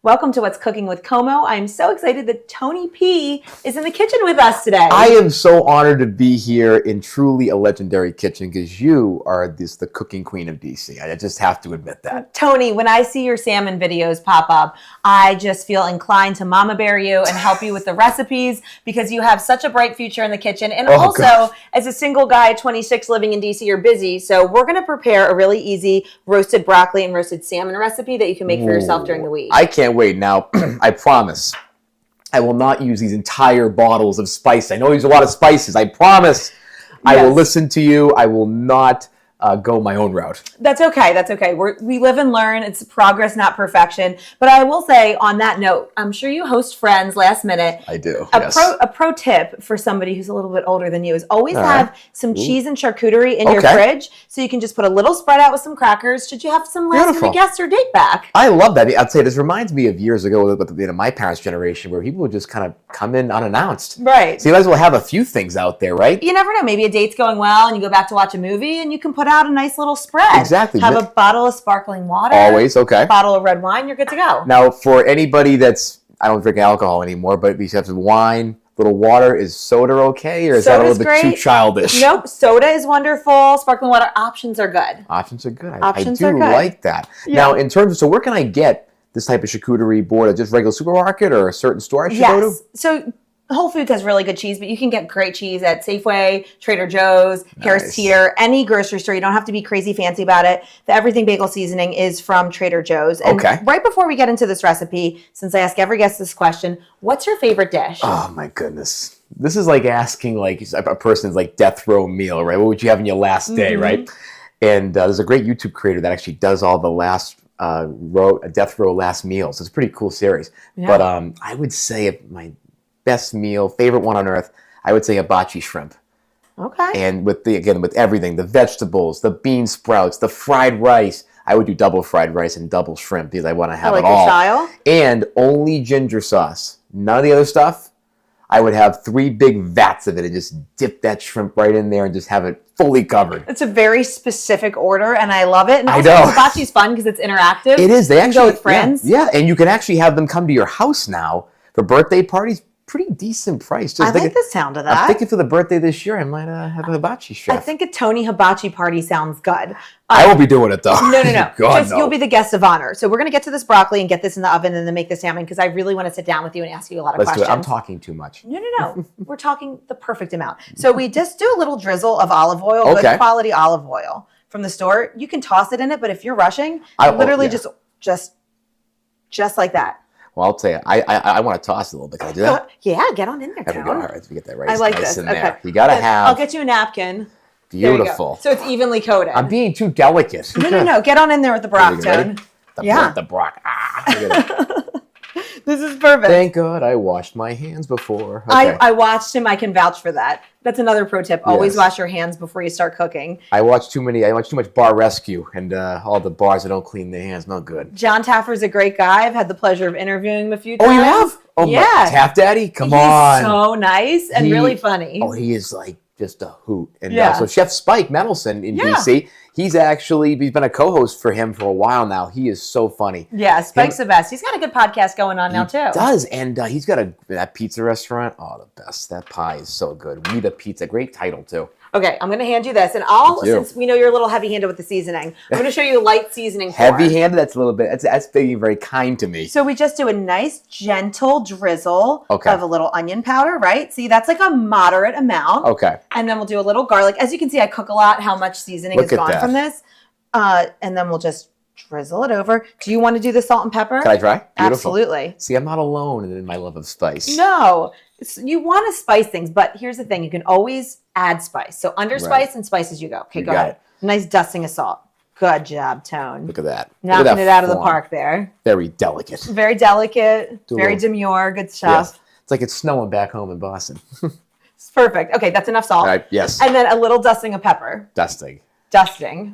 Welcome to What's Cooking with Como. I'm so excited that Tony P is in the kitchen with us today. I am so honored to be here in truly a legendary kitchen because you are the cooking queen of DC. I just have to admit that. Tony, when I see your salmon videos pop up, I just feel inclined to mama bear you and help you with the recipes because you have such a bright future in the kitchen. And also, as a single guy at 26 living in DC, you're busy. So we're going to prepare a really easy roasted broccoli and roasted salmon recipe that you can make for yourself during the week. I can't wait. Now, I promise I will not use these entire bottles of spice. I know there's a lot of spices. I promise I will listen to you. I will not go my own route. That's okay. That's okay. We live and learn. It's progress, not perfection. But I will say on that note, I'm sure you host friends last minute. I do. A pro tip for somebody who's a little bit older than you is always have some cheese and charcuterie in your fridge. So you can just put a little spread out with some crackers. Should you have some last minute guests or date back? I love that. I'd say this reminds me of years ago with my parents' generation where people would just kind of come in unannounced. Right. So you might as well have a few things out there, right? You never know. Maybe a date's going well and you go back to watch a movie and you can put out a nice little spread. Exactly. Have a bottle of sparkling water. Always, okay. A bottle of red wine, you're good to go. Now, for anybody I don't drink alcohol anymore, but we have some wine, little water, is soda okay? Or is that a little bit too childish? Nope, soda is wonderful. Sparkling water, options are good. Options are good. I do like that. Yeah. Now, in terms of, so where can I get this type of charcuterie board? At just regular supermarket or a certain store I should go to? So Whole Foods has really good cheese, but you can get great cheese at Safeway, Trader Joe's, Harris Teeter, any grocery store. You don't have to be crazy fancy about it. The Everything Bagel seasoning is from Trader Joe's. And right before we get into this recipe, since I ask every guest this question, what's your favorite dish? Oh my goodness. This is like asking like a person's like death row meal, right? What would you have in your last day, right? And there's a great YouTube creator that actually does all the death row last meals. It's a pretty cool series. Yeah. But I would say my best meal, favorite one on earth, I would say hibachi shrimp. Okay. And with everything, the vegetables, the bean sprouts, the fried rice, I would do double fried rice and double shrimp because I want to have it all. Style. And only ginger sauce. None of the other stuff. I would have 3 big vats of it and just dip that shrimp right in there and just have it fully covered. It's a very specific order, and I love it. And also, hibachi's fun because it's interactive. It is. They actually go with friends. Yeah, and you can actually have them come to your house now for birthday parties. Pretty decent price. I like the sound of that. I'm thinking for the birthday this year, I might have a hibachi chef. I think a Tony hibachi party sounds good. I won't be doing it though. No. God, no. You'll be the guest of honor. So we're going to get to this broccoli and get this in the oven and then make the salmon because I really want to sit down with you and ask you a lot of questions. Let's do it. I'm talking too much. No. We're talking the perfect amount. So we just do a little drizzle of olive oil, good quality olive oil from the store. You can toss it in it, but if you're rushing, just like that. Well, I'll tell you, I want to toss it a little bit. Can I do that? Yeah, get on in there, Tone. All right, let me get that rice. I like nice this. in there. You got to have. I'll get you a napkin. Beautiful. So it's evenly coated. I'm being too delicate. No. Get on in there with the brock, Tone. The brock. This is perfect. Thank God I washed my hands before. Okay. I watched him. I can vouch for that. That's another pro tip. Always wash your hands before you start cooking. I watch too much Bar Rescue, and all the bars that don't clean their hands, not good. John Taffer's a great guy. I've had the pleasure of interviewing him a few times. Oh, you have? Oh, yeah. Taff Daddy? Come on. He's so nice and really funny. Oh, he is like just a hoot. And so Chef Spike Mendelson in DC, he's been a co-host for him for a while now. He is so funny. Yeah, Spike's the best. He's got a good podcast going on now, too. He does, and he's got that pizza restaurant. Oh, the best. That pie is so good. We the Pizza. Great title, too. Okay, I'm going to hand you this, and since we know you're a little heavy-handed with the seasoning, I'm going to show you a light seasoning. Heavy-handed? That's a little bit, that's being very kind to me. So we just do a nice, gentle drizzle of a little onion powder, right? See, that's like a moderate amount. Okay. And then we'll do a little garlic. As you can see, I cook a lot, how much seasoning is gone from this. And then we'll just drizzle it over. Do you want to do the salt and pepper? Can I try? Beautiful. Absolutely. See, I'm not alone in my love of spice. No. You want to spice things, but here's the thing. You can always add spice. So under spice and spice as you go. Okay, go ahead. Nice dusting of salt. Good job, Tone. Look at that. Knocking it out of the park there. Very delicate. Very delicate. Very demure. Good stuff. Yes. It's like it's snowing back home in Boston. It's perfect. Okay, that's enough salt. All right, yes. And then a little dusting of pepper. Dusting.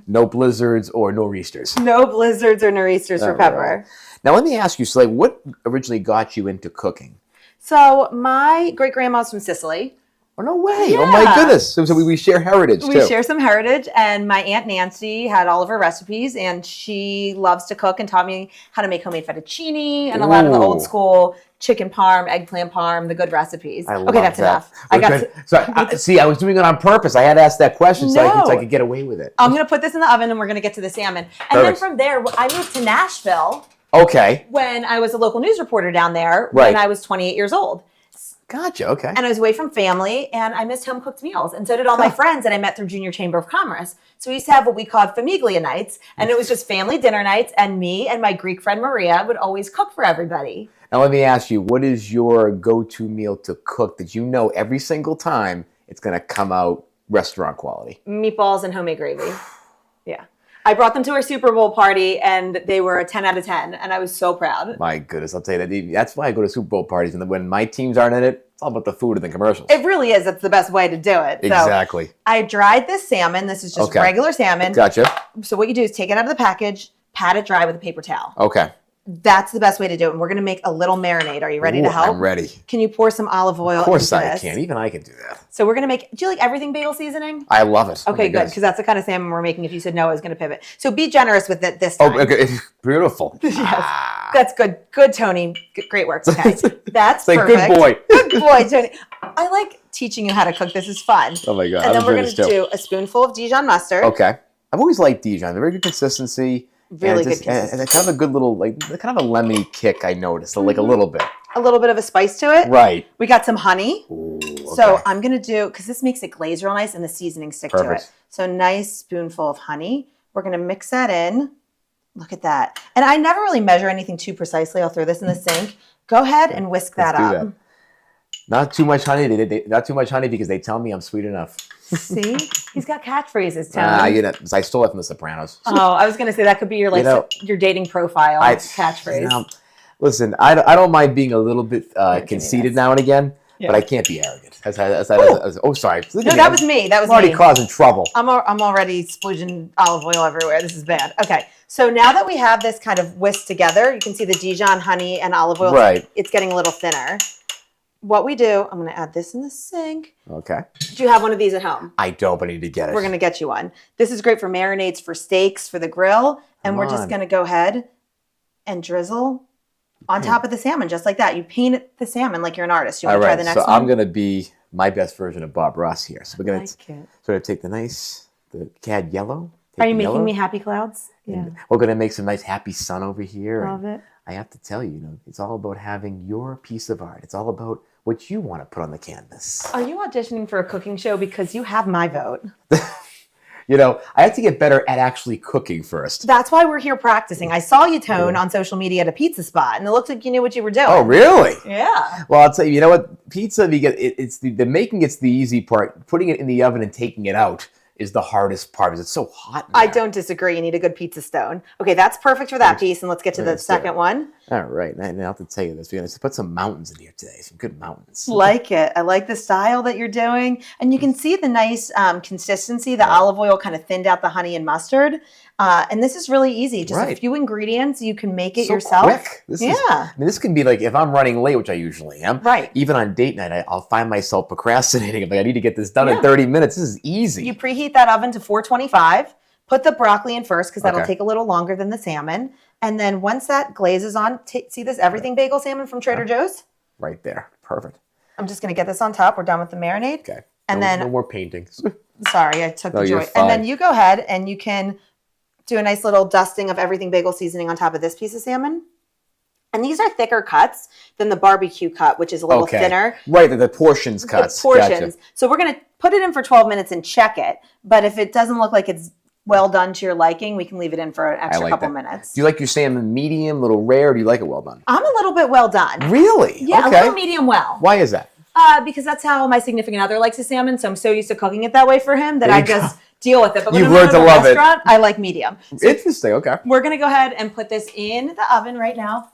No blizzards or nor'easters. No blizzards or nor'easters for pepper. Now, let me ask you, Slade, what originally got you into cooking? So my great-grandma's from Sicily. Oh, no way. Yeah. Oh, my goodness. So we share heritage, too. We share some heritage, and my Aunt Nancy had all of her recipes, and she loves to cook and taught me how to make homemade fettuccine and a lot of the old school chicken parm, eggplant parm, the good recipes. I love okay, that's that. enough. See, I was doing it on purpose. I had to ask that question so I could get away with it. I'm going to put this in the oven, and we're going to get to the salmon. And then from there, I moved to Nashville. Okay. When I was a local news reporter down there when I was 28 years old. Gotcha. Okay. And I was away from family, and I missed home cooked meals, and so did all my friends that I met through Junior Chamber of Commerce. So we used to have what we called famiglia nights, and it was just family dinner nights, and me and my Greek friend Maria would always cook for everybody. Now let me ask you, what is your go-to meal to cook that you know every single time it's going to come out restaurant quality? Meatballs and homemade gravy. Yeah. I brought them to our Super Bowl party, and they were a 10 out of 10, and I was so proud. My goodness, I'll tell you that. That's why I go to Super Bowl parties, and when my teams aren't in it, it's all about the food and the commercials. It really is. That's the best way to do it. Exactly. So I dried this salmon. This is just regular salmon. Gotcha. So what you do is take it out of the package, pat it dry with a paper towel. Okay. That's the best way to do it. And we're going to make a little marinade. Are you ready to help? I'm ready. Can you pour some olive oil? Of course into I this? can. Even I can do that. So we're going to make, do you like everything bagel seasoning? I love it. Okay, good. Because that's the kind of salmon we're making. If you said no, I was going to pivot. So be generous with it this time. Oh, okay. Beautiful. Yes. That's good. Good, Tony. Great work. Okay. That's perfect. Good boy. Good boy, Tony. I like teaching you how to cook. This is fun. Oh, my God. And then we're going to do a spoonful of Dijon mustard. Okay. I've always liked Dijon. They're very good consistency. Really good consistency. And kind of a good little, kind of a lemony kick, I noticed. So, like a little bit. A little bit of a spice to it. Right. We got some honey. Ooh, okay. So I'm going to do, because this makes it glaze real nice and the seasoning stick to it. So nice spoonful of honey. We're going to mix that in. Look at that. And I never really measure anything too precisely. I'll throw this in the sink. Go ahead and whisk that up. That. Not too much honey. Not too much honey because they tell me I'm sweet enough. See? He's got catchphrases, Tony. I stole it from The Sopranos. Oh, I was going to say that could be your your dating profile catchphrase. Listen, I don't mind being a little bit conceited now and again, but I can't be arrogant. Sorry. No, that was me. That was I'm already me. causing trouble. I'm already splooging olive oil everywhere. This is bad. Okay. So now that we have this kind of whisked together, you can see the Dijon, honey, and olive oil. Right. It's getting a little thinner. What we do, I'm going to add this in the sink. Okay. Do you have one of these at home? I don't, but I need to get it. We're going to get you one. This is great for marinades, for steaks, for the grill. And we're just going to go ahead and drizzle on top of the salmon, just like that. You paint the salmon like you're an artist. You want to try the next one? So I'm going to be my best version of Bob Ross here. So we're going to sort of take the cad yellow. Are you making me happy clouds? Yeah. We're going to make some nice happy sun over here. Love it. I have to tell you, it's all about having your piece of art. It's all about what you want to put on the canvas. Are you auditioning for a cooking show? Because you have my vote. I have to get better at actually cooking first. That's why we're here practicing. I saw you, Tone, on social media at a pizza spot, and it looked like you knew what you were doing. Oh, really? Yeah. Well, I'll tell you, you know what? Pizza, it's the making it's the easy part. Putting it in the oven and taking it out is the hardest part because it's so hot. I don't disagree. You need a good pizza stone. Okay, that's perfect for that piece, and let's get to the second one. All right. Now I have to tell you this. We're going to put some mountains in here today. Some good mountains. Like it. I like the style that you're doing. And you can see the nice consistency. The olive oil kind of thinned out the honey and mustard. And this is really easy. Just a few ingredients. You can make it yourself. Quick. This can be like if I'm running late, which I usually am. Right. Even on date night, I'll find myself procrastinating. I'm like, I need to get this done in 30 minutes. This is easy. You preheat that oven to 425. Put the broccoli in first because that'll take a little longer than the salmon. And then once that glazes on, see this everything bagel salmon from Trader Joe's? Right there. Perfect. I'm just going to get this on top. We're done with the marinade. Okay. And then no more paintings. Sorry, I took the joy. And then you go ahead and you can do a nice little dusting of everything bagel seasoning on top of this piece of salmon. And these are thicker cuts than the barbecue cut, which is a little thinner. Right, the portions cuts. The portions. Gotcha. So we're going to put it in for 12 minutes and check it. But if it doesn't look like it's well done to your liking, we can leave it in for an extra couple minutes. Do you like your salmon medium, a little rare, or do you like it well done? I'm a little bit well done. Really? Yeah, a little medium well. Why is that? Because that's how my significant other likes his salmon, so I'm so used to cooking it that way for him that I just deal with it. But when I'm at a restaurant, I like medium. So interesting, okay. We're going to go ahead and put this in the oven right now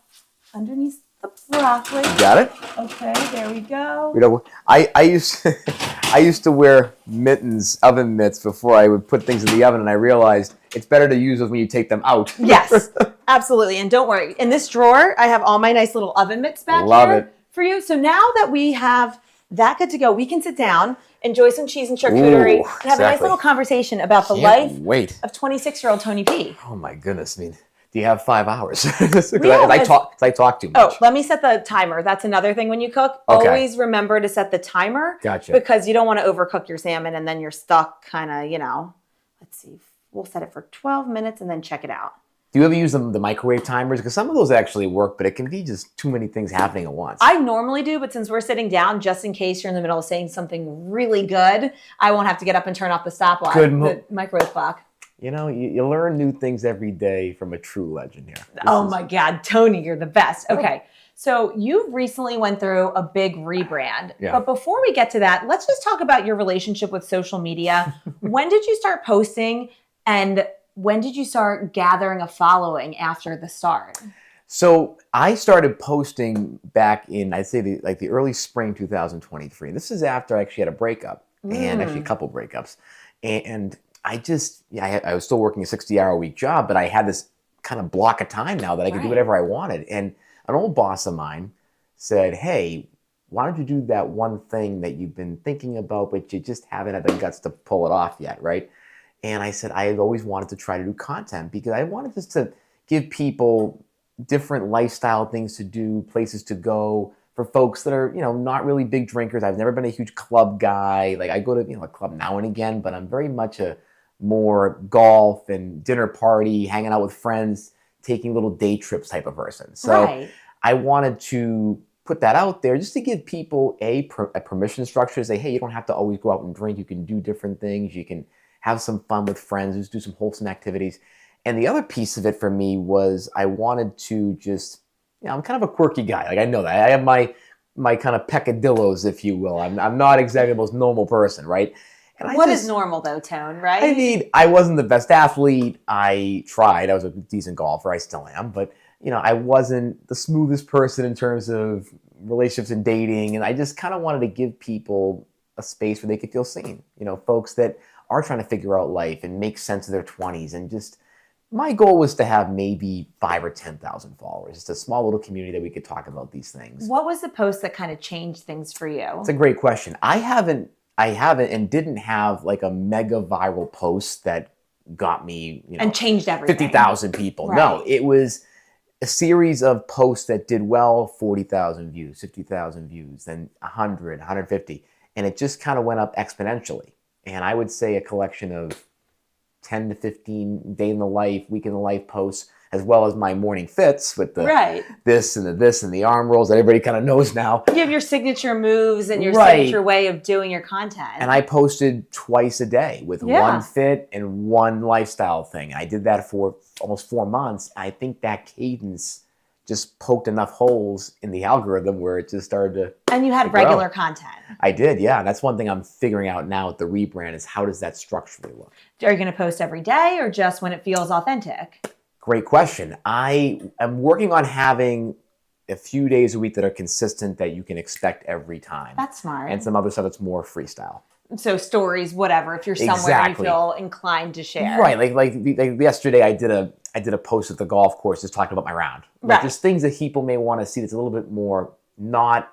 underneath the broccoli. Got it? Okay, there we go. You know, I used to wear mittens, oven mitts, before I would put things in the oven, and I realized it's better to use those when you take them out. Yes, absolutely. And don't worry, in this drawer, I have all my nice little oven mitts back here for you. So now that we have that good to go. We can sit down, enjoy some cheese and charcuterie, Ooh, and have a nice little conversation about the life of 26-year-old Tony P. Oh my goodness. I mean, do you have 5 hours? I talk too much. Oh, let me set the timer. That's another thing when you cook. Okay. Always remember to set the timer. Gotcha. Because you don't want to overcook your salmon and then you're stuck kind of, let's see. We'll set it for 12 minutes and then check it out. Do you ever use the microwave timers? Because some of those actually work, but it can be just too many things happening at once. I normally do, but since we're sitting down, just in case you're in the middle of saying something really good, I won't have to get up and turn off the stopwatch, the microwave clock. You learn new things every day from a true legend here. My God, Tony, you're the best. Okay, so you recently went through a big rebrand. Yeah. But before we get to that, let's just talk about your relationship with social media. When did you start posting, and when did you start gathering a following after the start? So I started posting back in, I'd say, the early spring 2023. This is after I actually had a breakup, and actually a couple breakups. And I was still working a 60-hour-a-week job, but I had this kind of block of time now that I could do whatever I wanted. And an old boss of mine said, hey, why don't you do that one thing that you've been thinking about, but you just haven't had the guts to pull it off yet, right? And I said, I had always wanted to try to do content because I wanted just to give people different lifestyle things to do, places to go for folks that are, not really big drinkers. I've never been a huge club guy. Like I go to, a club now and again, but I'm very much a more golf and dinner party, hanging out with friends, taking little day trips type of person. So I wanted to put that out there just to give people a permission structure to say, hey, you don't have to always go out and drink. You can do different things. You can have some fun with friends, just do some wholesome activities. And the other piece of it for me was I wanted to just, I'm kind of a quirky guy. Like I know that. I have my kind of peccadillos, if you will. I'm not exactly the most normal person, right? And what is normal though, Tone, right? I mean, I wasn't the best athlete. I tried. I was a decent golfer. I still am. But, I wasn't the smoothest person in terms of relationships and dating. And I just kind of wanted to give people a space where they could feel seen. Folks that are trying to figure out life and make sense of their 20s. And just my goal was to have maybe 5,000 or 10,000 followers. Just a small little community that we could talk about these things. What was the post that kind of changed things for you? It's a great question. I haven't and didn't have like a mega viral post that got me, and changed everything. 50,000 people. Right. No, it was a series of posts that did well, 40,000 views, 50,000 views, then 100, 150. And it just kind of went up exponentially. And I would say a collection of 10 to 15 day in the life, week in the life posts, as well as my morning fits with the this and the arm rolls that everybody kind of knows now. You have your signature moves and your signature way of doing your content. And I posted twice a day with one fit and one lifestyle thing. I did that for almost 4 months. I think that cadence just poked enough holes in the algorithm where it just started to And you had regular content. I did, yeah. And that's one thing I'm figuring out now with the rebrand is how does that structurally look? Are you going to post every day or just when it feels authentic? Great question. I am working on having a few days a week that are consistent that you can expect every time. That's smart. And some other stuff that's more freestyle. So stories, whatever, if you're somewhere and you feel inclined to share. Right. Like yesterday I did a post at the golf course just talking about my round. Like just things that people may want to see that's a little bit more not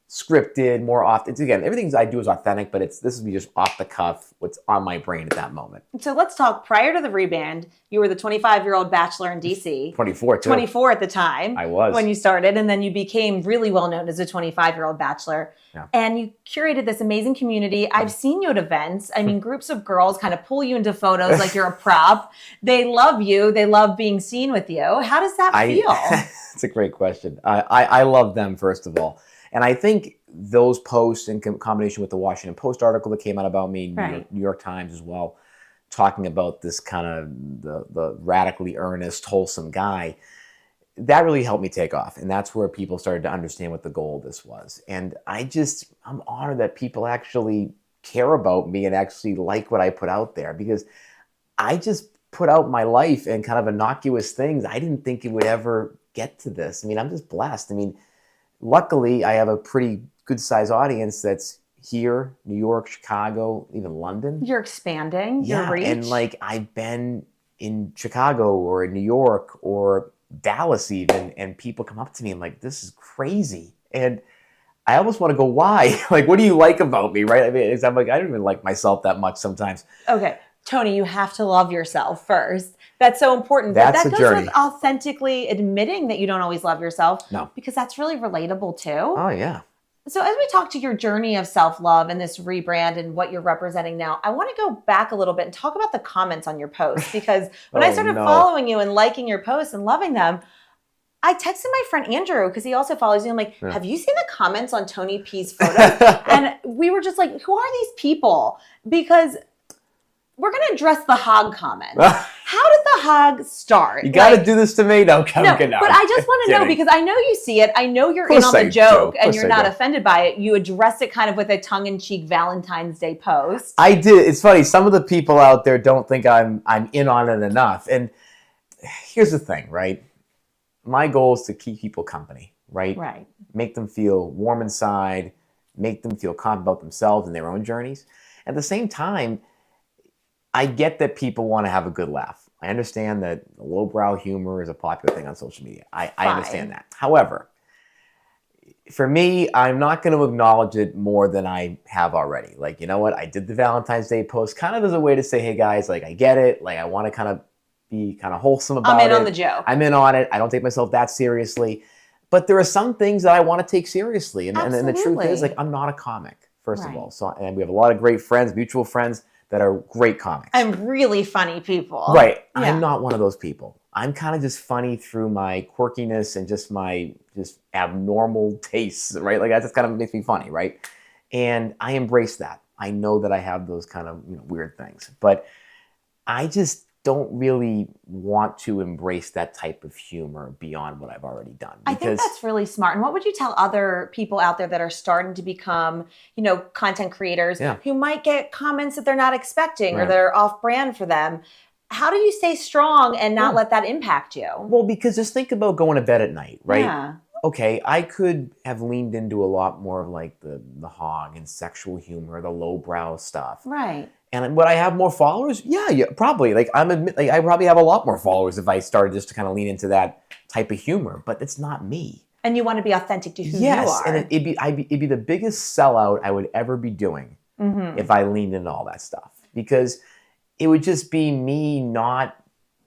scripted, more off. It's again, everything I do is authentic, but this is me just off the cuff, what's on my brain at that moment. So let's talk. Prior to the rebrand, you were the 25-year-old bachelor in DC. 24 too. 24 at the time. I was. When you started, and then you became really well known as a 25-year-old bachelor. Yeah. And you curated this amazing community. I've seen you at events. I mean, groups of girls kind of pull you into photos like you're a prop. They love you. They love being seen with you. How does that feel? It's a great question. I love them, first of all. And I think those posts in combination with the Washington Post article that came out about me, New York Times as well, talking about this kind of the radically earnest, wholesome guy, that really helped me take off. And that's where people started to understand what the goal of this was. And I'm honored that people actually care about me and actually like what I put out there, because I just put out my life and kind of innocuous things. I didn't think it would ever get to this. I mean, I'm just blessed. I mean, luckily, I have a pretty good-sized audience that's here, New York, Chicago, even London. You're expanding your reach. And I've been in Chicago or in New York or Dallas even, and people come up to me and like, this is crazy. And I almost want to go, why? Like, what do you like about me, right? I mean, I'm like, I don't even like myself that much sometimes. Okay. Tony, you have to love yourself first. That's so important. That's but that a goes journey. with authentically admitting that you don't always love yourself. No. Because that's really relatable too. Oh, yeah. So as we talk to your journey of self-love and this rebrand and what you're representing now, I want to go back a little bit and talk about the comments on your posts. Because when I started following you and liking your posts and loving them, I texted my friend Andrew because he also follows you. I'm like, have you seen the comments on Tony P's photos? And we were just like, who are these people? Because we're going to address the hog comment. How did the hog start? You got to do this to me? No, but I just want to know, because I know you see it. I know you're in on the joke and you're not offended by it. You addressed it kind of with a tongue-in-cheek Valentine's Day post. I did. It's funny. Some of the people out there don't think I'm in on it enough. And here's the thing, right? My goal is to keep people company, right? Right. Make them feel warm inside, make them feel confident about themselves and their own journeys. At the same time, I get that people want to have a good laugh. I understand that lowbrow humor is a popular thing on social media. I understand that. However, for me, I'm not going to acknowledge it more than I have already. Like, you know what? I did the Valentine's Day post kind of as a way to say, hey guys, like I get it. Like I want to kind of be kind of wholesome about it. I'm in on the joke. I'm in on it. I don't take myself that seriously. But there are some things that I want to take seriously. And the truth is, like, I'm not a comic, first of all. So, and we have a lot of great friends, mutual friends, that are great comics. And really funny people. Right. Yeah. I'm not one of those people. I'm kind of just funny through my quirkiness and just my abnormal tastes, right? Like that just kind of makes me funny, right? And I embrace that. I know that I have those kind of weird things, but I just don't really want to embrace that type of humor beyond what I've already done. I think that's really smart. And what would you tell other people out there that are starting to become, content creators who might get comments that they're not expecting or that are off brand for them? How do you stay strong and not let that impact you? Well, because just think about going to bed at night, right? Yeah. Okay, I could have leaned into a lot more of like the hog and sexual humor, the lowbrow stuff. Right. And would I have more followers? Yeah, probably. Like I probably have a lot more followers if I started just to kind of lean into that type of humor. But it's not me. And you want to be authentic to who you are. Yes, and it'd be the biggest sellout I would ever be doing if I leaned into all that stuff. Because it would just be me not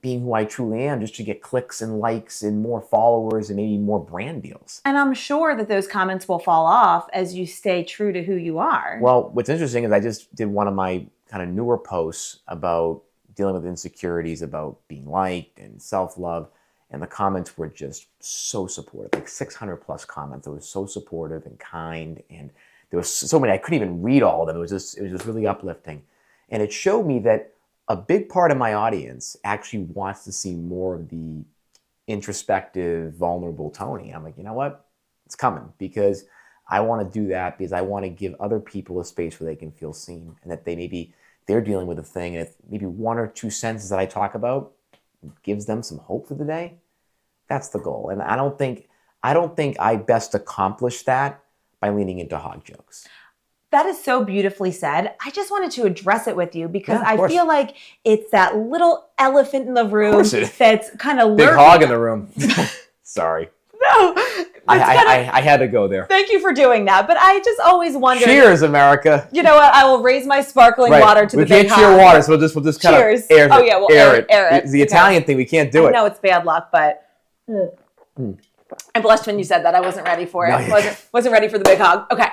being who I truly am, just to get clicks and likes and more followers and maybe more brand deals. And I'm sure that those comments will fall off as you stay true to who you are. Well, what's interesting is I just did one of my kind of newer posts about dealing with insecurities, about being liked and self-love. And the comments were just so supportive, like 600 plus comments. It was so supportive and kind. And there was so many, I couldn't even read all of them. It was just really uplifting. And it showed me that a big part of my audience actually wants to see more of the introspective, vulnerable Tony. I'm like, you know what? It's coming, because I want to do that, because I want to give other people a space where they can feel seen, and that they're dealing with a thing, and if maybe one or two sentences that I talk about gives them some hope for the day, that's the goal. And I don't think I best accomplish that by leaning into hog jokes. That is so beautifully said. I just wanted to address it with you because I feel like it's that little elephant in the room that's kind of big hog in the room. Sorry. No. I had to go there. Thank you for doing that. But I just always wonder. Cheers, America. You know what? I will raise my sparkling water to the big hog. We can't cheer water, so we'll just kind of air it. Oh, yeah, we'll air it. It's the Italian thing. We can't do it. I know it's bad luck, but... I blushed when you said that. I wasn't ready for it. No, wasn't ready for the big hog. Okay.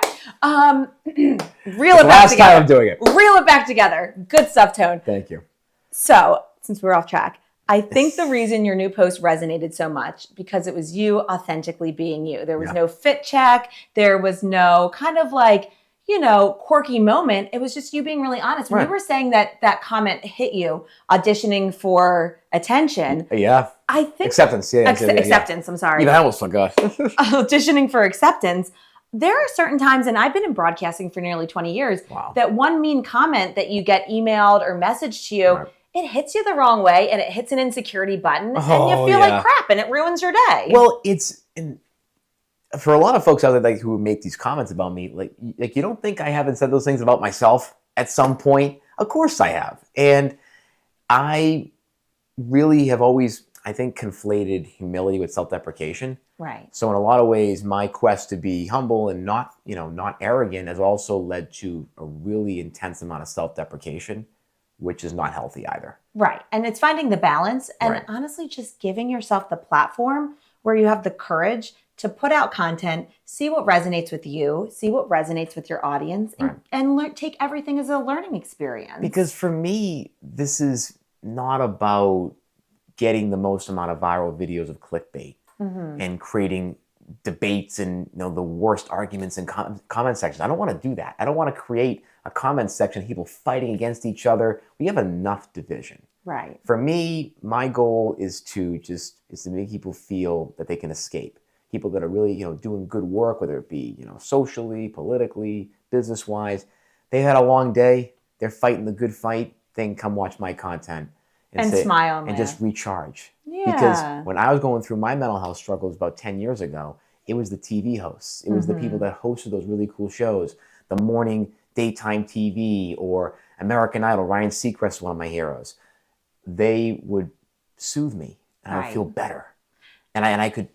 Reel it back together. Last time I'm doing it. Reel it back together. Good stuff, Tone. Thank you. So, since we're off track, I think the reason your new post resonated so much because it was you authentically being you. There was no fit check. There was no kind of like, quirky moment. It was just you being really honest. When you were saying that comment hit you, auditioning for attention. Yeah. I think acceptance. Acceptance. I'm sorry. Even I almost forgot. Auditioning for acceptance. There are certain times, and I've been in broadcasting for nearly 20 years, that one mean comment that you get emailed or messaged to you, it hits you the wrong way, and it hits an insecurity button, and you feel like crap, and it ruins your day. Well, for a lot of folks out there who make these comments about me, like you don't think I haven't said those things about myself at some point? Of course I have. And I really have always, I think, conflated humility with self-deprecation. Right. So in a lot of ways, my quest to be humble and not arrogant has also led to a really intense amount of self-deprecation, which is not healthy either. Right. And it's finding the balance and Right. honestly just giving yourself the platform where you have the courage to put out content, see what resonates with you, see what resonates with your audience, and take everything as a learning experience. Because for me, this is not about getting the most amount of viral videos of clickbait and creating debates and the worst arguments in comment sections. I don't want to do that. I don't want to create a comment section of people fighting against each other. We have enough division. Right. For me, my goal is to make people feel that they can escape. People that are really, doing good work, whether it be, socially, politically, business-wise. They had a long day. They're fighting the good fight. They can come watch my content and smile and just recharge. Yeah. Because when I was going through my mental health struggles about 10 years ago, it was the TV hosts. It was the people that hosted those really cool shows. The morning daytime TV or American Idol. Ryan Seacrest, one of my heroes. They would soothe me and I would feel better. And I could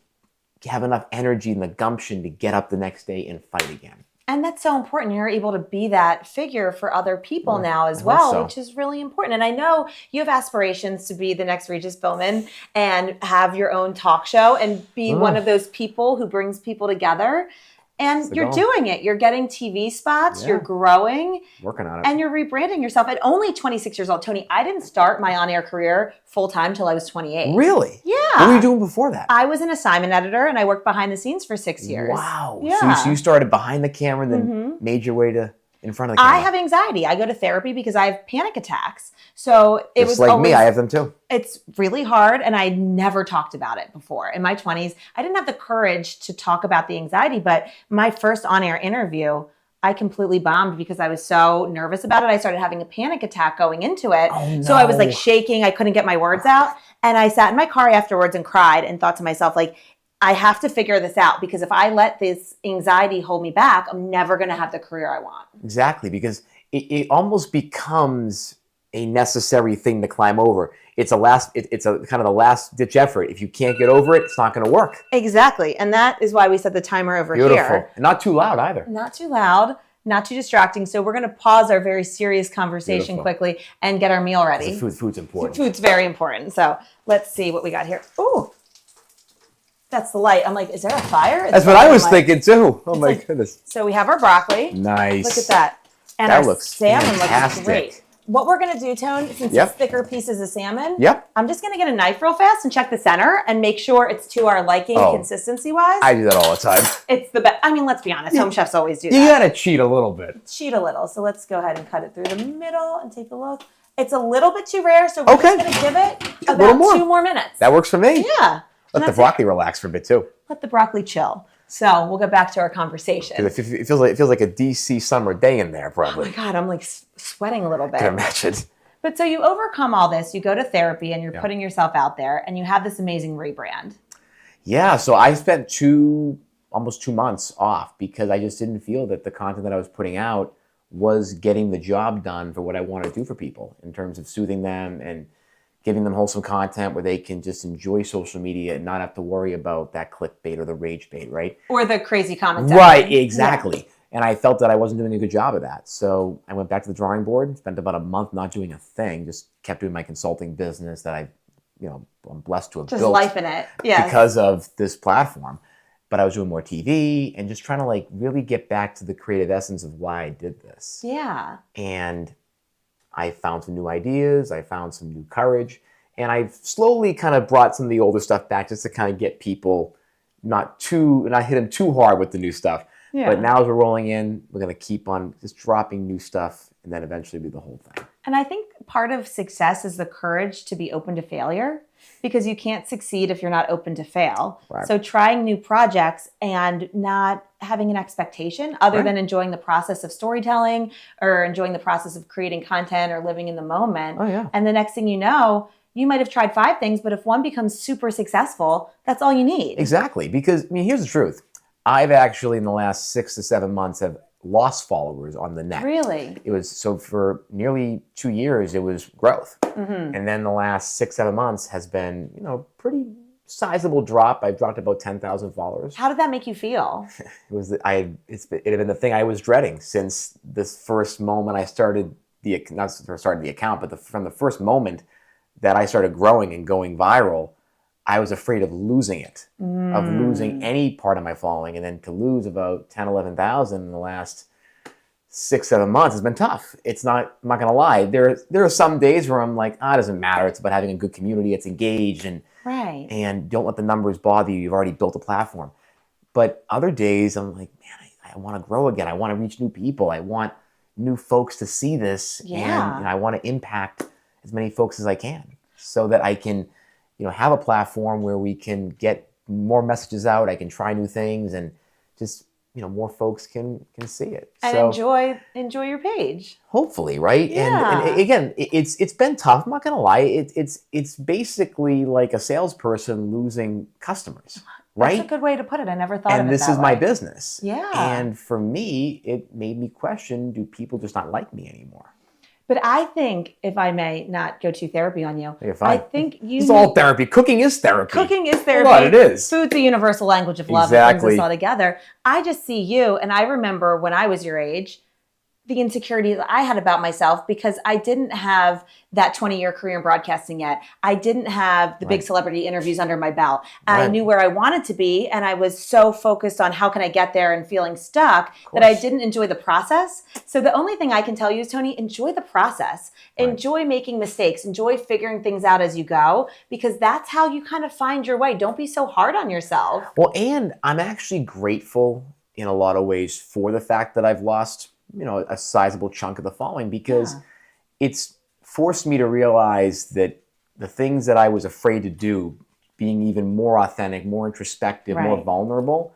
have enough energy and the gumption to get up the next day and fight again. And that's so important. You're able to be that figure for other people now as well, which is really important. And I know you have aspirations to be the next Regis Philbin and have your own talk show and be one of those people who brings people together. And you're doing it. You're getting TV spots. You're growing. Working on it. And you're rebranding yourself at only 26 years old. Tony, I didn't start my on-air career full-time till I was 28. Really? Yeah. What were you doing before that? I was an assignment editor and I worked behind the scenes for 6 years. Wow. Yeah. So you started behind the camera and then made your way to in front of the camera. I have anxiety. I go to therapy because I have panic attacks. So it was like always, me, I have them too. It's really hard and I never talked about it before. In my 20s, I didn't have the courage to talk about the anxiety, but my first on-air interview, I completely bombed because I was so nervous about it. I started having a panic attack going into it. Oh, no. So I was like shaking. I couldn't get my words out. And I sat in my car afterwards and cried and thought to myself, like, I have to figure this out because if I let this anxiety hold me back, I'm never going to have the career I want. Exactly, because it almost becomes a necessary thing to climb over. It's a kind of the last ditch effort. If you can't get over it, it's not going to work. Exactly. And that is why we set the timer over Beautiful. here. And not too loud either. Not too loud, not too distracting. So we're going to pause our very serious conversation quickly and get our meal ready. Food's important. Food's very important. So let's see what we got here. Ooh. That's the light. I'm like, is there a fire? That's what I was thinking too. Oh my goodness. So we have our broccoli. Nice. Look at that. And that our looks salmon fantastic. looks great. What we're going to do, Tone, since it's thicker pieces of salmon, I'm just going to get a knife real fast and check the center and make sure it's to our liking consistency-wise. I do that all the time. It's the best. I mean, let's be honest. Home chefs always do that. You got to cheat a little bit. Cheat a little. So let's go ahead and cut it through the middle and take a look. It's a little bit too rare, so we're just going to give it about 2 more minutes. That works for me. Yeah. Let the broccoli relax for a bit too. Let the broccoli chill. So we'll get back to our conversation. It feels like a DC summer day in there, probably. Oh my God, I'm like sweating a little bit. I can imagine. But so you overcome all this, you go to therapy and you're putting yourself out there and you have this amazing rebrand. Yeah, so I spent almost 2 months off because I just didn't feel that the content that I was putting out was getting the job done for what I want to do for people in terms of soothing them and giving them wholesome content where they can just enjoy social media and not have to worry about that clickbait or the rage bait, right? Or the crazy comments. Right, exactly. Yeah. And I felt that I wasn't doing a good job of that. So I went back to the drawing board, spent about a month not doing a thing, just kept doing my consulting business that I'm blessed to have built. Just life in it, yeah. Because of this platform. But I was doing more TV and just trying to like really get back to the creative essence of why I did this. Yeah. And I found some new ideas, I found some new courage, and I've slowly kind of brought some of the older stuff back just to kind of get people not hit them too hard with the new stuff. Yeah. But now as we're rolling in, we're going to keep on just dropping new stuff and then eventually be the whole thing. And I think part of success is the courage to be open to failure because you can't succeed if you're not open to fail. Right. So trying new projects and not having an expectation other than enjoying the process of storytelling or enjoying the process of creating content or living in the moment. Oh, yeah. And the next thing you know, you might have tried 5 things, but if one becomes super successful, that's all you need. Exactly. Because, I mean, here's the truth. I've actually, in the last 6 to 7 months, have lost followers on the net. Really? It was, so for nearly 2 years, it was growth. Mm-hmm. And then the last 6-7 months has been, pretty sizable drop. I've dropped about 10,000 followers. How did that make you feel? It had been the thing I was dreading since this first moment I started the account, but from the first moment that I started growing and going viral, I was afraid of losing it, of losing any part of my following. And then to lose about 10, 11,000 in the last 6-7 months has been tough. I'm not going to lie. There are some days where I'm like, it doesn't matter. It's about having a good community. It's engaged and don't let the numbers bother you. You've already built a platform. But other days I'm like, man, I want to grow again. I want to reach new people. I want new folks to see this. Yeah. And I want to impact as many folks as I can so that I can, have a platform where we can get more messages out. I can try new things and just, more folks can see it. And so, enjoy your page. Hopefully, right? Yeah. And again, it's been tough. I'm not gonna lie. It's basically like a salesperson losing customers, right? That's a good way to put it. I never thought of it that way. And this is my business. Yeah. And for me, it made me question: do people just not like me anymore? But I think, if I may not go too therapy on you, You're fine. I think it's all therapy. Cooking is therapy. Cooking is therapy. Well, it is. Food's the universal language of love. Exactly. It brings us all together. I just see you, and I remember when I was your age, the insecurities I had about myself because I didn't have that 20-year career in broadcasting yet. I didn't have the big celebrity interviews under my belt. I knew where I wanted to be, and I was so focused on how can I get there and feeling stuck that I didn't enjoy the process. So the only thing I can tell you is, Tony, enjoy the process. Enjoy making mistakes. Enjoy figuring things out as you go, because that's how you kind of find your way. Don't be so hard on yourself. Well, and I'm actually grateful in a lot of ways for the fact that I've lost a sizable chunk of the following, because it's forced me to realize that the things that I was afraid to do, being even more authentic, more introspective, more vulnerable,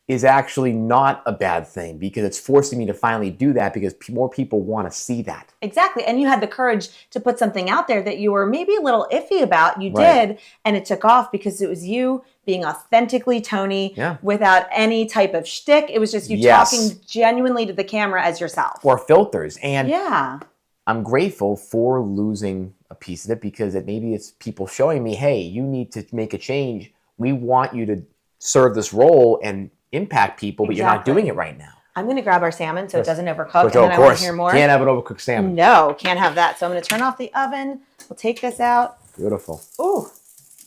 is actually not a bad thing, because it's forcing me to finally do that because more people want to see that. Exactly. And you had the courage to put something out there that you were maybe a little iffy about. You did, and it took off because it was you being authentically Tony without any type of shtick. It was just you talking genuinely to the camera as yourself. Or filters. And yeah. I'm grateful for losing a piece of it, because maybe it's people showing me, hey, you need to make a change. We want you to serve this role and impact people, but you're not doing it right now. I'm going to grab our salmon so it doesn't overcook. Which, and then I want to hear more. Can't have an overcooked salmon. No, can't have that. So I'm going to turn off the oven. We'll take this out. Beautiful. Ooh,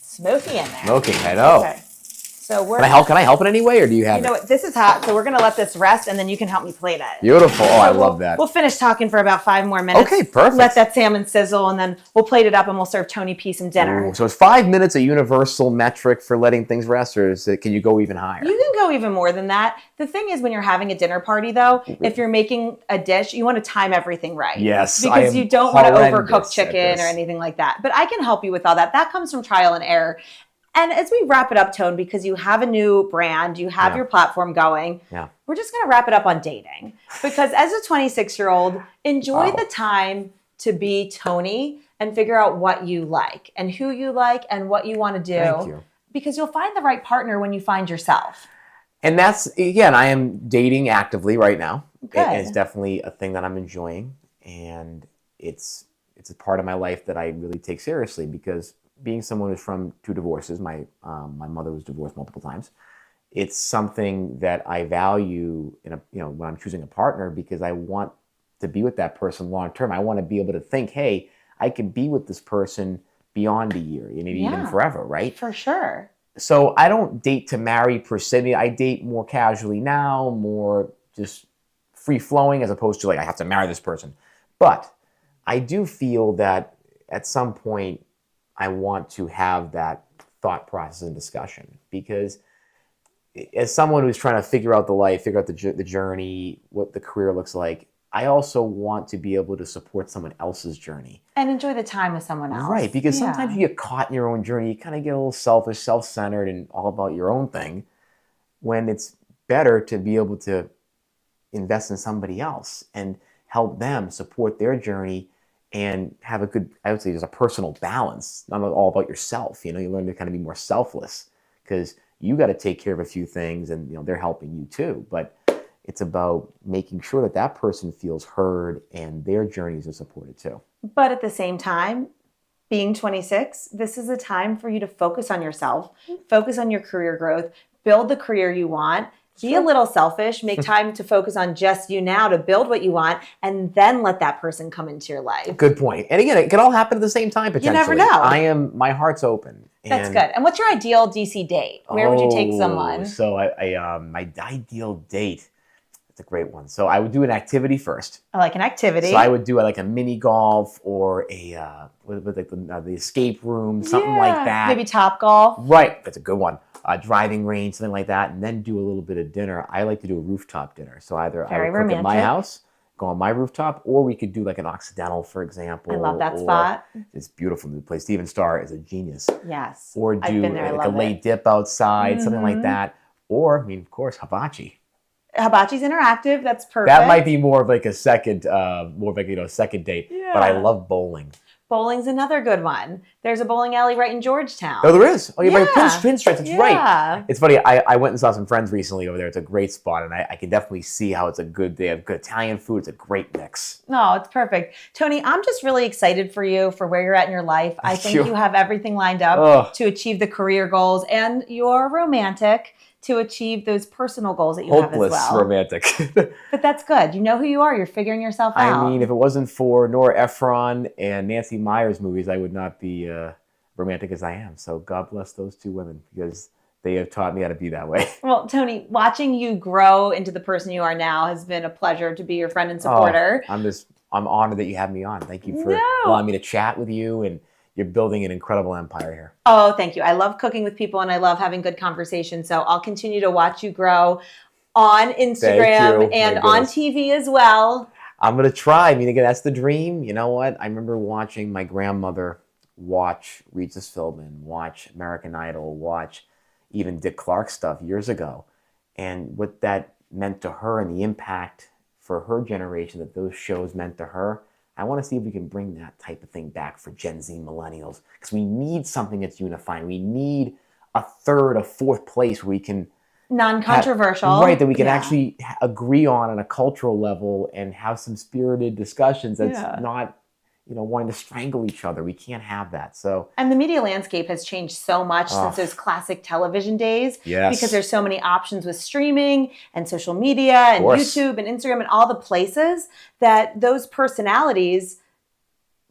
smoky in there. Smoking, I know. Okay. So we're Can I help in any way, or do you have You know what? This is hot, so we're going to let this rest, and then you can help me plate it. Beautiful. Oh, I love that. We'll finish talking for about 5 more minutes. Okay, perfect. Let that salmon sizzle, and then we'll plate it up, and we'll serve Tony P some dinner. Ooh, so is 5 minutes a universal metric for letting things rest, or can you go even higher? You can go even more than that. The thing is, when you're having a dinner party, though, if you're making a dish, you want to time everything right. Yes, because you don't want to overcook chicken or anything like that. But I can help you with all that. That comes from trial and error. And as we wrap it up, Tone, because you have a new brand, you have your platform going, we're just going to wrap it up on dating. Because as a 26-year-old, enjoy the time to be Tony and figure out what you like and who you like and what you want to do. Thank you. Because you'll find the right partner when you find yourself. And that's, again, I am dating actively right now. Good. It's definitely a thing that I'm enjoying. And it's a part of my life that I really take seriously, because being someone who's from 2 divorces, my mother was divorced multiple times. It's something that I value when I'm choosing a partner, because I want to be with that person long term. I want to be able to think, hey, I can be with this person beyond a year, maybe even forever, right? For sure. So I don't date to marry per se. I date more casually now, more just free flowing, as opposed to like I have to marry this person. But I do feel that at some point I want to have that thought process and discussion, because as someone who's trying to figure out the life, figure out the journey, what the career looks like, I also want to be able to support someone else's journey. And enjoy the time with someone else. Right, because sometimes you get caught in your own journey. You kind of get a little selfish, self-centered, and all about your own thing, when it's better to be able to invest in somebody else and help them support their journey and have a good, I would say, there's a personal balance, not all about yourself. You learn to kind of be more selfless, because you got to take care of a few things, and they're helping you too. But It's about making sure that that person feels heard and their journeys are supported too. But at the same time, being 26, this is a time for you to focus on yourself, focus on your career growth, build the career you want, be a little selfish, make time to focus on just you now to build what you want, and then let that person come into your life. Good point. And again, it can all happen at the same time potentially. You never know. My heart's open. That's good. And what's your ideal DC date? Where would you take someone? So my ideal date, it's a great one. So I would do an activity first. I like an activity. So I would do like a mini golf or a with like the escape room, something like that. Maybe Top Golf. Right, that's a good one. Driving range, something like that, and then do a little bit of dinner. I like to do a rooftop dinner. So either I would cook at my house, go on my rooftop, or we could do like an Occidental, for example. I love that spot. It's beautiful. The place. Steven Starr is a genius. Yes. Or do like a late dip outside, something like that. Or, I mean, of course, hibachi. Hibachi's interactive. That's perfect. That might be more of like a second, second date. Yeah. But I love bowling. Bowling's another good one. There's a bowling alley right in Georgetown. Oh, there is? Oh, you're right. Pinstripes. That's right. It's funny. I went and saw some friends recently over there. It's a great spot, and I can definitely see how it's a good day. They have good Italian food. It's a great mix. No, it's perfect. Tony, I'm just really excited for you, for where you're at in your life. I think you have everything lined up to achieve the career goals, and you're romantic to achieve those personal goals that you have as well. Hopeless romantic. But that's good. You know who you are. You're figuring yourself out. I mean, if it wasn't for Nora Ephron and Nancy Meyers movies, I would not be romantic as I am. So God bless those two women, because they have taught me how to be that way. Well, Tony, watching you grow into the person you are now has been a pleasure to be your friend and supporter. I'm honored that you had me on. Thank you for allowing me to chat with you, and you're building an incredible empire here. Oh, thank you. I love cooking with people, and I love having good conversation. So I'll continue to watch you grow on Instagram and on TV as well. I'm going to try. I mean, again, that's the dream. You know what? I remember watching my grandmother watch Regis Philbin, watch American Idol, watch even Dick Clark stuff years ago. And what that meant to her and the impact for her generation that those shows meant to her. I want to see if we can bring that type of thing back for Gen Z millennials, because we need something that's unifying. We need a third, a fourth place where we can non-controversial, right? That we can actually agree on a cultural level and have some spirited discussions. That's not, wanting to strangle each other. We can't have that. So, and the media landscape has changed so much since those classic television days. Yes. Because there's so many options with streaming and social media and YouTube and Instagram and all the places that those personalities,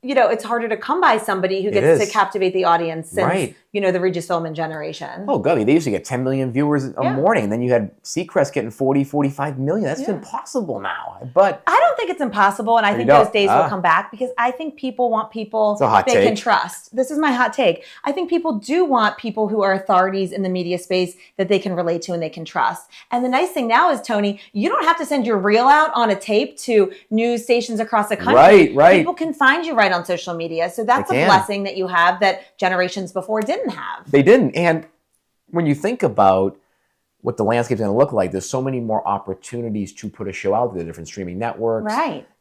it's harder to come by somebody who gets to captivate the audience since, the Regis Philbin generation. Oh, God. They used to get 10 million viewers a morning. And then you had Seacrest getting 40, 45 million. That's impossible now. But I don't think it's impossible. And I think those days will come back, because I think people want people they can trust. This is my hot take. I think people do want people who are authorities in the media space that they can relate to and they can trust. And the nice thing now is, Tony, you don't have to send your reel out on a tape to news stations across the country. Right. People can find you right on social media. So that's a blessing that you have that generations before didn't have. They didn't. And when you think about what the landscape's going to look like, there's so many more opportunities to put a show out there, different streaming networks,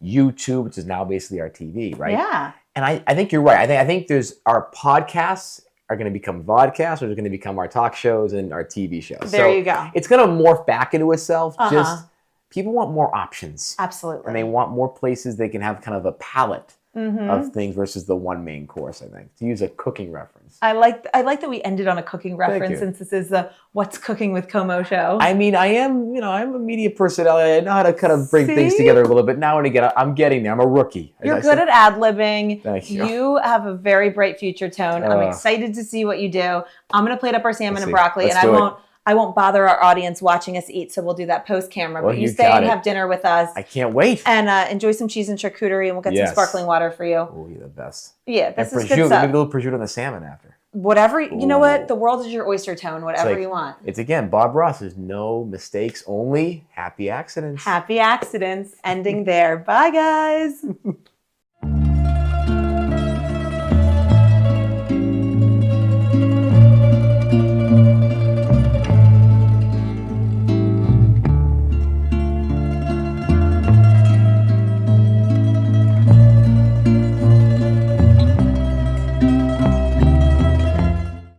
YouTube, which is now basically our TV, right? Yeah. And I think you're right. I think there's our podcasts are going to become vodcasts, or they're going to become our talk shows and our TV shows. There you go. It's going to morph back into itself. Just people want more options. Absolutely. And they want more places they can have kind of a palette of things versus the one main course, I think, to use a cooking reference. I like that we ended on a cooking reference, since this is the What's Cooking with Como show. I mean, I'm a media personality. I know how to kind of bring things together a little bit. Now and again, I'm getting there. I'm a rookie. You're good at ad-libbing. Thank you. You have a very bright future, Tone. I'm excited to see what you do. I'm going to plate up our salmon and broccoli, and I won't bother our audience watching us eat, so we'll do that post-camera. But you stay and have dinner with us. I can't wait. And enjoy some cheese and charcuterie, and we'll get some sparkling water for you. Oh, you're the best. Yeah, this is prosciutto, good stuff. Maybe a little prosciutto on the salmon after. Whatever, you know what? The world is your oyster, Tone. Whatever you want. It's, again, Bob Ross. There's no mistakes, only happy accidents. Happy accidents ending there. Bye, guys.